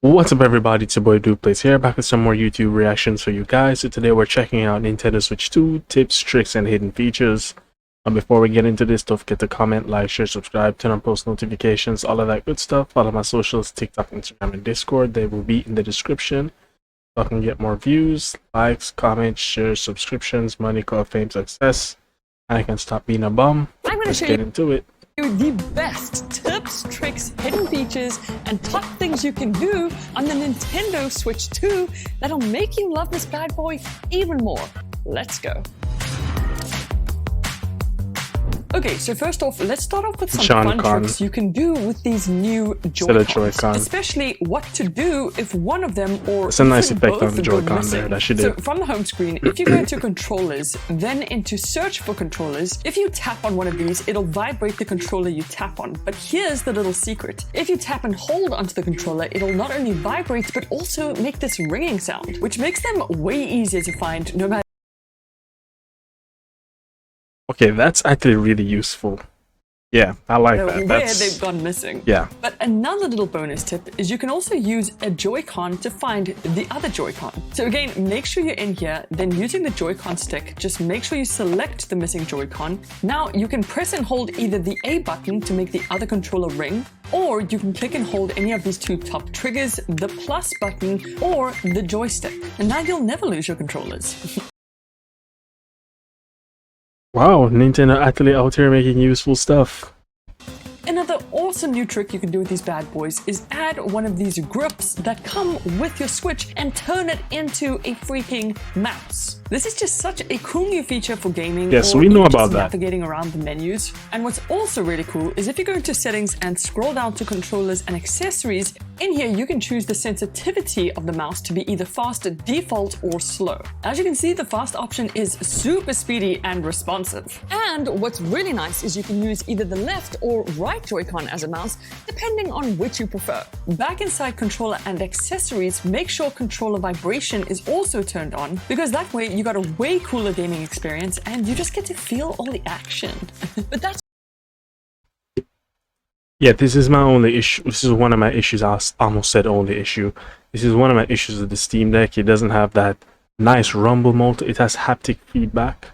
What's up everybody, it's your boy Duplays here, back with some more YouTube reactions for you guys. So today we're checking out Nintendo Switch 2, tips, tricks, and hidden features. Before we get into this, don't forget to comment, like, share, subscribe, turn on post notifications, all of that good stuff. Follow my socials, TikTok, Instagram, and Discord. They will be in the description. So I can get more views, likes, comments, shares, subscriptions, money, call, fame, success. And I can stop being a bum. Let's get into it. The best tips, tricks, hidden features, and top things you can do on the Nintendo Switch 2 that'll make you love this bad boy even more. Let's go. Okay, so first off, let's start off with some fun tricks you can do with these new JoyCons, especially what to do if one of them or it's a nice effect on the JoyCon there, that should do. So from the home screen, if you go into controllers, then into search for controllers, if you tap on one of these, it'll vibrate the controller you tap on. But here's the little secret. If you tap and hold onto the controller, it'll not only vibrate, but also make this ringing sound, which makes them way easier to find no matter. Okay, that's actually really useful. Yeah, I like that. Where they've gone missing. Yeah. But another little bonus tip is you can also use a JoyCon to find the other JoyCon. So again, make sure you're in here, then using the JoyCon stick, just make sure you select the missing JoyCon. Now you can press and hold either the A button to make the other controller ring, or you can click and hold any of these two top triggers, the plus button or the joystick. And now you'll never lose your controllers. Wow, Nintendo actually out here making useful stuff. Another awesome new trick you can do with these bad boys is add one of these grips that come with your Switch and turn it into a freaking mouse. This is just such a cool new feature for gaming. Yes, or we know about that. Navigating around the menus. And what's also really cool is if you go into settings and scroll down to controllers and accessories, in here you can choose the sensitivity of the mouse to be either fast, default, or slow. As you can see, the fast option is super speedy and responsive. And what's really nice is you can use either the left or right JoyCon as a mouse, depending on which you prefer. Back inside controller and accessories, make sure controller vibration is also turned on, because that way you got a way cooler gaming experience and you just get to feel all the action. But that's yeah, this is my only issue. This is one of my issues. I almost said only issue. This is one of my issues with the Steam Deck. It doesn't have that nice rumble motor. It has haptic feedback.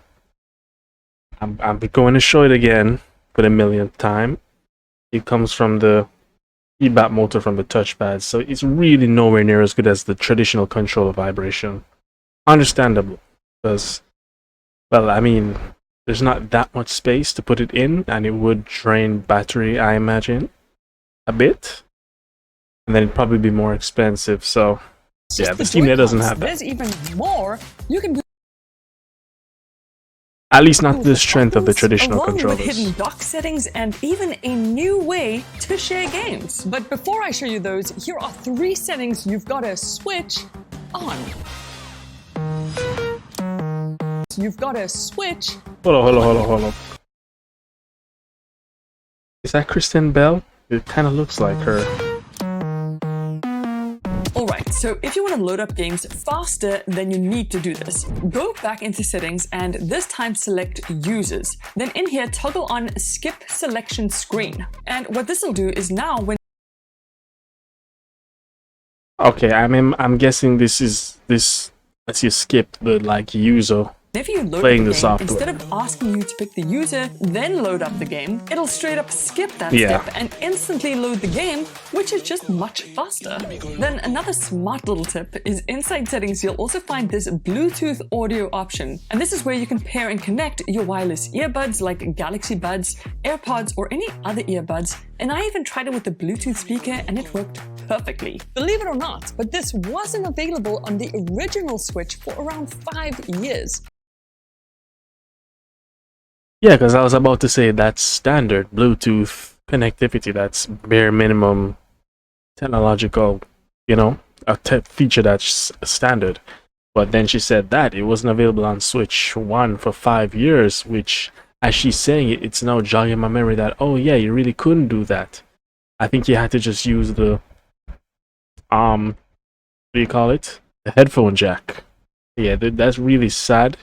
I'm going to show it again for the millionth time. It comes from the feedback motor from the touchpad, so it's really nowhere near as good as the traditional controller vibration. Understandable, because, well, I mean, there's not that much space to put it in, and it would drain battery, I imagine, a bit. And then it'd probably be more expensive, so yeah, the Steam Deck doesn't have that. There's even more you can do. At least not the strength of the traditional controllers. With hidden dock settings and even a new way to share games. But before I show you those, here are 3 settings you've got to switch on. You've got to switch. Hold on. Is that Kristen Bell? It kind of looks like her. Alright, so if you want to load up games faster, then you need to do this. Go back into settings and this time select users. Then in here, toggle on skip selection screen. And what this will do is now when... Okay, I'm guessing this lets you skip the user. If you load playing up the game, software. Instead of asking you to pick the user, then load up the game, it'll straight up skip that step and instantly load the game, which is just much faster. Then another smart little tip is inside settings, you'll also find this Bluetooth audio option. And this is where you can pair and connect your wireless earbuds like Galaxy Buds, AirPods, or any other earbuds. And I even tried it with the Bluetooth speaker and it worked perfectly. Believe it or not, but this wasn't available on the original Switch for around 5 years. Yeah, because I was about to say that's standard Bluetooth connectivity. That's bare minimum technological, you know, a feature that's standard. But then she said that it wasn't available on Switch 1 for 5 years, which, as she's saying it, it's now jogging my memory that, oh yeah, you really couldn't do that. I think you had to just use the, what do you call it? The headphone jack. Yeah, that's really sad.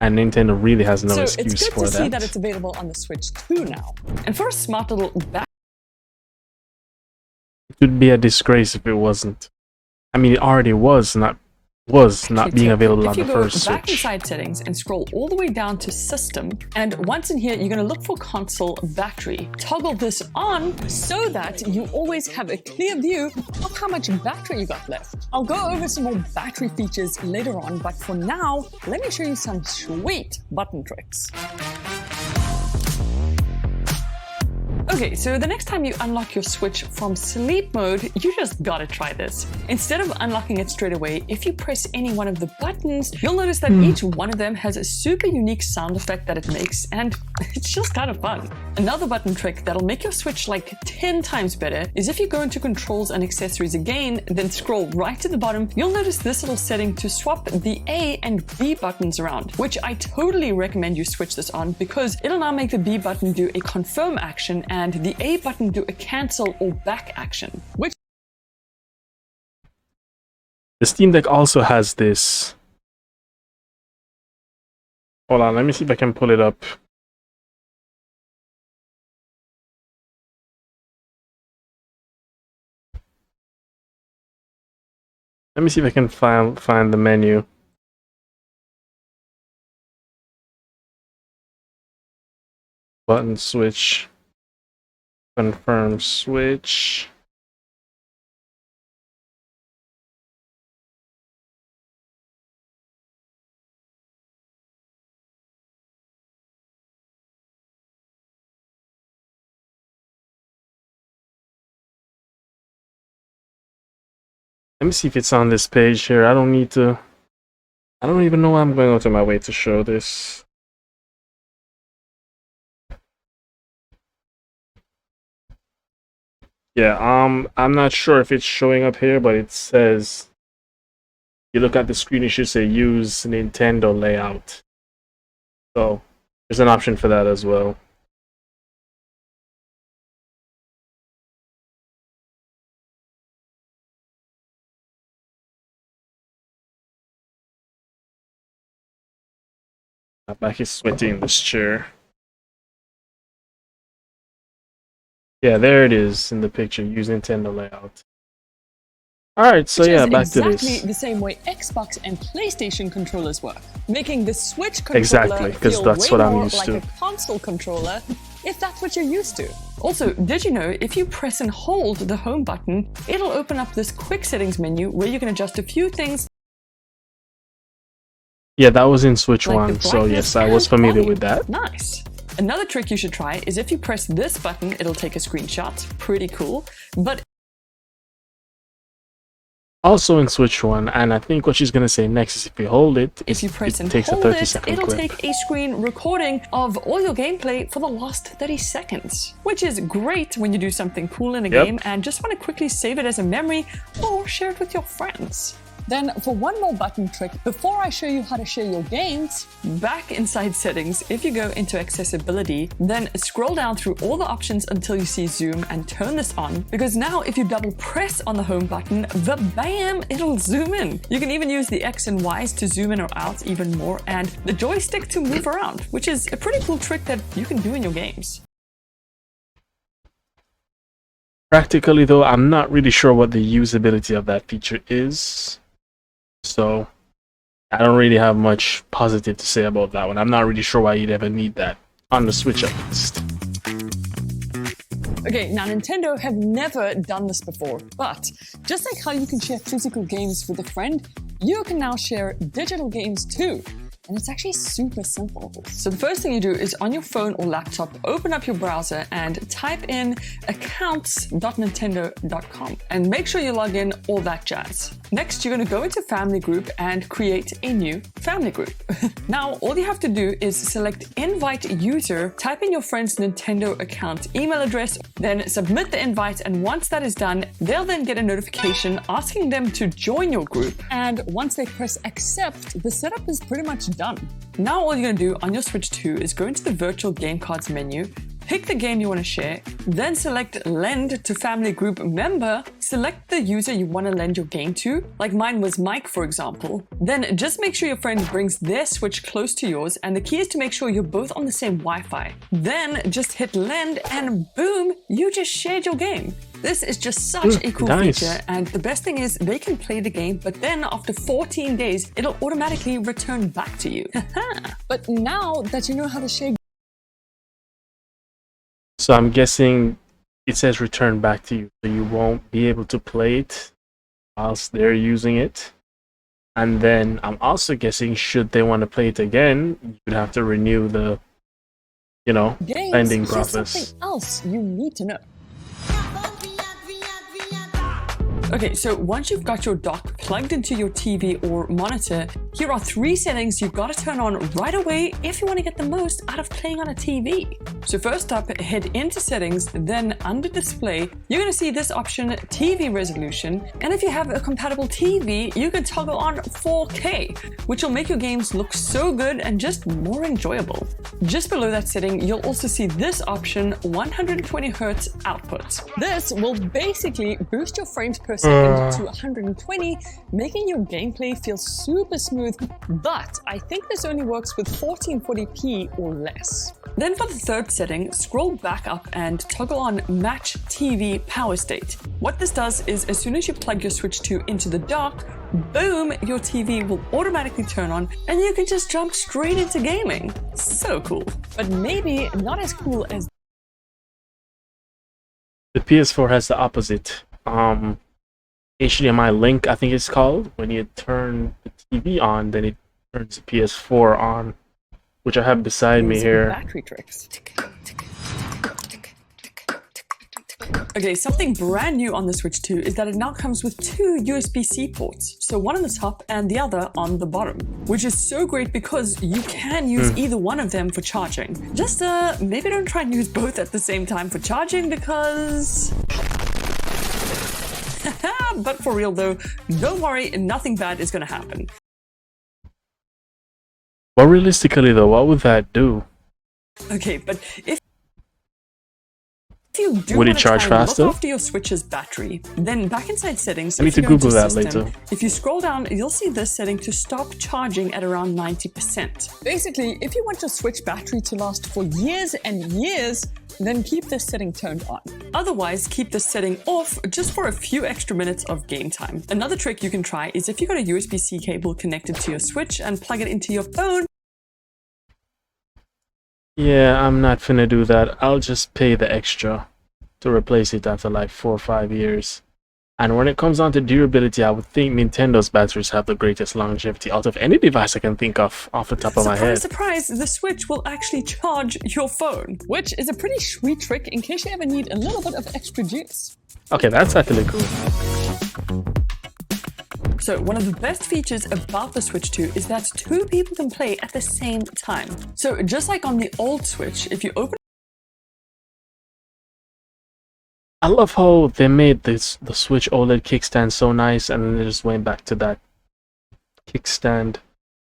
And Nintendo really has no excuse for that. So it's good to see that it's available on the Switch 2 now. And for a smart little It would be a disgrace if it wasn't. I mean, it already was not being available on the first If you go back Switch. inside settings and scroll all the way down to system, and once in here you're going to look for console battery. Toggle this on so that you always have a clear view of how much battery you got left. I'll go over some more battery features later on, but for now, let me show you some sweet button tricks. Okay, so the next time you unlock your Switch from sleep mode, you just gotta try this. Instead of unlocking it straight away, if you press any one of the buttons, you'll notice that each one of them has a super unique sound effect that it makes, and it's just kind of fun. Another button trick that'll make your Switch like 10 times better is if you go into controls and accessories again, then scroll right to the bottom, you'll notice this little setting to swap the A and B buttons around, which I totally recommend you switch this on because it'll now make the B button do a confirm action and the A button do a cancel or back action, which the Steam Deck also has this. Hold on, let me see if I can pull it up. Let me see if I can find the menu. Button switch. Confirm switch. Let me see if it's on this page here. I don't even know why I'm going out of my way to show this. Yeah, I'm not sure if it's showing up here, but it says, you look at the screen, it should say use Nintendo layout. So there's an option for that as well. My back is sweaty in this chair. Yeah, there it is in the picture. Use Nintendo layout. Alright, so yeah, back to this. Exactly the same way Xbox and PlayStation controllers work, making the Switch controller Exactly, because feel that's way what I'm more used like to. a console controller, if that's what you're used to. Also, did you know if you press and hold the home button, it'll open up this quick settings menu where you can adjust a few things. Yeah, that was in Switch Like 1, the so brightness yes, I was and familiar volume. with that. Nice. Another trick you should try is if you press this button, it'll take a screenshot. Pretty cool. But Also in Switch 1, and I think what she's gonna say next is if you hold it, if you press and takes a hold 30-second it'll clip. take a screen recording of all your gameplay for the last 30 seconds, which is great when you do something cool in a Yep. game and just want to quickly save it as a memory or share it with your friends. Then for one more button trick, before I show you how to share your games, back inside settings, if you go into accessibility, then scroll down through all the options until you see zoom and turn this on, because now if you double press on the home button, bam, it'll zoom in. You can even use the X and Y's to zoom in or out even more, and the joystick to move around, which is a pretty cool trick that you can do in your games. Practically though, I'm not really sure what the usability of that feature is. So I don't really have much positive to say about that one. I'm not really sure why you'd ever need that on the Switch at least. Okay, now Nintendo have never done this before, but just like how you can share physical games with a friend, you can now share digital games too. And it's actually super simple. So the first thing you do is on your phone or laptop, open up your browser and type in accounts.nintendo.com and make sure you log in, all that jazz. Next, you're going to go into Family Group and create a new family group. Now, all you have to do is select Invite User, type in your friend's Nintendo account email address, then submit the invite, and once that is done, they'll then get a notification asking them to join your group. And once they press accept, the setup is pretty much done. Now all you're going to do on your Switch 2 is go into the virtual game cards menu, pick the game you want to share, then select lend to family group member, select the user you want to lend your game to, like mine was Mike for example. Then just make sure your friend brings their Switch close to yours, and the key is to make sure you're both on the same Wi-Fi. Then just hit lend and boom, you just shared your game. This is just such a cool nice. feature, and the best thing is they can play the game, but then after 14 days, it'll automatically return back to you. But now that you know how to share... So I'm guessing it says return back to you, so you won't be able to play it whilst they're using it. And then I'm also guessing, should they want to play it again, you'd have to renew the, you know, lending process. Here's something else you need to know. Okay, so once you've got your dock plugged into your TV or monitor, here are 3 settings you've got to turn on right away if you want to get the most out of playing on a TV. So first up, head into settings, then under display, you're going to see this option, TV resolution. And if you have a compatible TV, you can toggle on 4K, which will make your games look so good and just more enjoyable. Just below that setting, you'll also see this option, 120 Hz output. This will basically boost your frames per second to 120, making your gameplay feel super smooth, but I think this only works with 1440p or less. Then for the third setting, scroll back up and toggle on Match TV Power State. What this does is as soon as you plug your Switch 2 into the dock, boom, your TV will automatically turn on and you can just jump straight into gaming. So cool. But maybe not as cool as... The PS4 has the opposite. HDMI link, I think it's called. When you turn the TV on, then it turns the PS4 on, which I have beside me here. Battery tricks. Okay, something brand new on the Switch 2 is that it now comes with 2 USB-C ports. So one on the top and the other on the bottom, which is so great because you can use either one of them for charging. Just maybe don't try and use both at the same time for charging because... But for real though, don't worry, nothing bad is gonna happen. Well, realistically though, what would that do? Okay, but if you do Would it want to charge try and faster? look after your Switch's battery, then back inside settings, I need if you to go into Google that system, later. if you scroll down, you'll see this setting to stop charging at around 90%. Basically, if you want your Switch battery to last for years and years, then keep this setting turned on. Otherwise, keep this setting off just for a few extra minutes of game time. Another trick you can try is if you've got a USB-C cable connected to your Switch and plug it into your phone. Yeah, I'm not finna do that. I'll just pay the extra to replace it after like 4 or 5 years. And when it comes down to durability, I would think Nintendo's batteries have the greatest longevity out of any device I can think of off the top of my head. Surprise, the Switch will actually charge your phone, which is a pretty sweet trick in case you ever need a little bit of extra juice. Okay, that's actually cool. So one of the best features about the Switch 2 is that 2 people can play at the same time. So just like on the old Switch, if you open... I love how they made the Switch OLED kickstand so nice, and then they just went back to that kickstand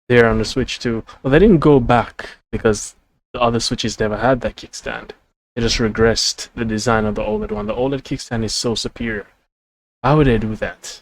there on the Switch 2. Well, they didn't go back because the other Switches never had that kickstand. They just regressed the design of the OLED one. The OLED kickstand is so superior. Why would they do that?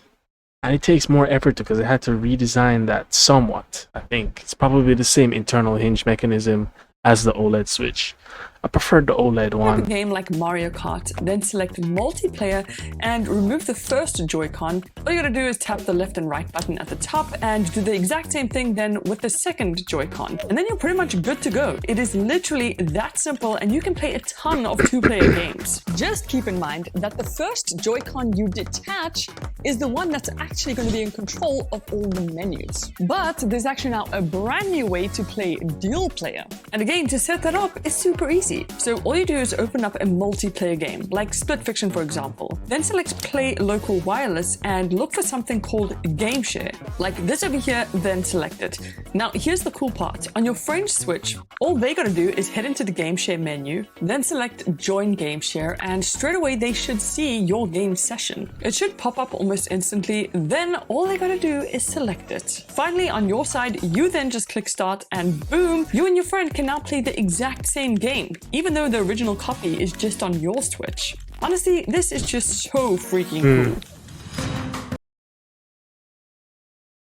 And it takes more effort because they had to redesign that somewhat, I think. It's probably the same internal hinge mechanism as the OLED Switch. I prefer the OLED one. A game like Mario Kart, then select multiplayer and remove the first JoyCon. All you gotta do is tap the left and right button at the top and do the exact same thing then with the second JoyCon. And then you're pretty much good to go. It is literally that simple and you can play a ton of 2-player games. Just keep in mind that the first JoyCon you detach is the one that's actually going to be in control of all the menus. But there's actually now a brand new way to play dual player. And again, to set that up is super easy. So all you do is open up a multiplayer game, like Split Fiction for example. Then select Play Local Wireless and look for something called Game Share. Like this over here, then select it. Now here's the cool part. On your friend's Switch, all they gotta do is head into the Game Share menu, then select Join Game Share, and straight away they should see your game session. It should pop up almost instantly, then all they gotta do is select it. Finally, on your side, you then just click Start and boom, you and your friend can now play the exact same game, even though the original copy is just on your Switch. Honestly, this is just so freaking cool.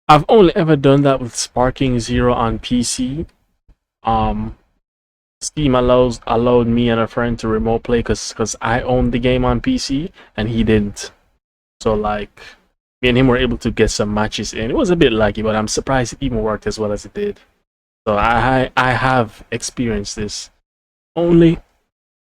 I've only ever done that with Sparking Zero on PC. Steam allowed me and a friend to remote play because I owned the game on PC and he didn't. So like me and him were able to get some matches in. It was a bit laggy, but I'm surprised it even worked as well as it did. So I have experienced this only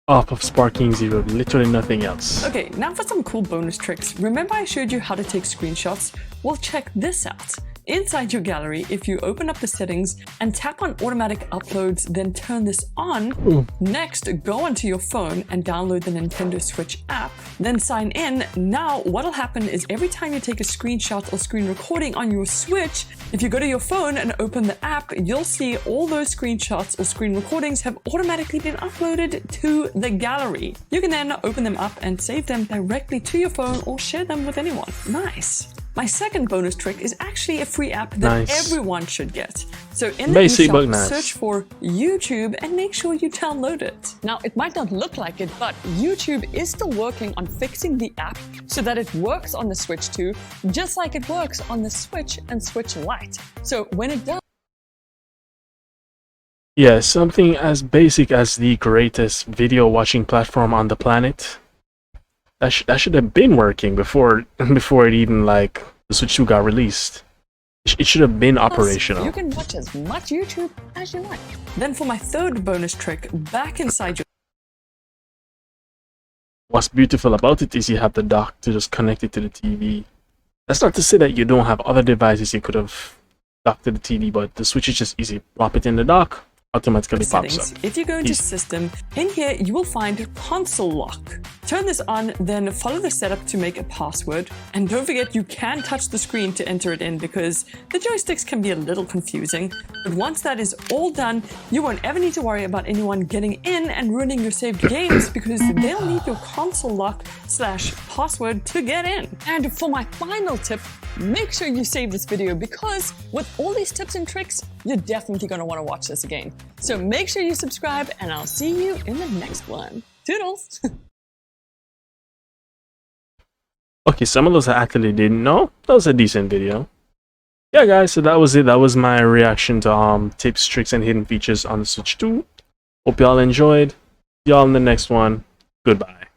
off of Sparking Zero, literally nothing else. Okay, now for some cool bonus tricks. Remember I showed you how to take screenshots? Well, check this out. Inside your gallery, if you open up the settings and tap on automatic uploads, then turn this on. Next, go onto your phone and download the Nintendo Switch app, then sign in. Now, what'll happen is every time you take a screenshot or screen recording on your Switch, if you go to your phone and open the app, you'll see all those screenshots or screen recordings have automatically been uploaded to the gallery. You can then open them up and save them directly to your phone or share them with anyone. Nice. My second bonus trick is actually a free app that everyone should get. So in the eShop, search for YouTube and make sure you download it. Now, it might not look like it, but YouTube is still working on fixing the app so that it works on the Switch 2, just like it works on the Switch and Switch Lite. So when it does... Yeah, something as basic as the greatest video watching platform on the planet. That should have been working before it even like the Switch 2 got released. It should have been operational. You can watch as much YouTube as you like. Then for my third bonus trick, back inside your... What's beautiful about it is you have the dock to just connect it to the TV. That's not to say that you don't have other devices you could have docked to the TV, but the Switch is just easy. Plop it in the dock, automatically pops up. If you go into System, in here you will find Console Lock. Turn this on, then follow the setup to make a password. And don't forget you can touch the screen to enter it in because the joysticks can be a little confusing. But once that is all done, you won't ever need to worry about anyone getting in and ruining your saved games because they'll need your console lock / password to get in. And for my final tip, make sure you save this video because with all these tips and tricks, you're definitely going to want to watch this again. So make sure you subscribe and I'll see you in the next one. Toodles! Okay, some of those I actually didn't know. That was a decent video. Yeah guys, so that was it. That was my reaction to tips, tricks, and hidden features on the Switch 2. Hope y'all enjoyed. See y'all in the next one. Goodbye.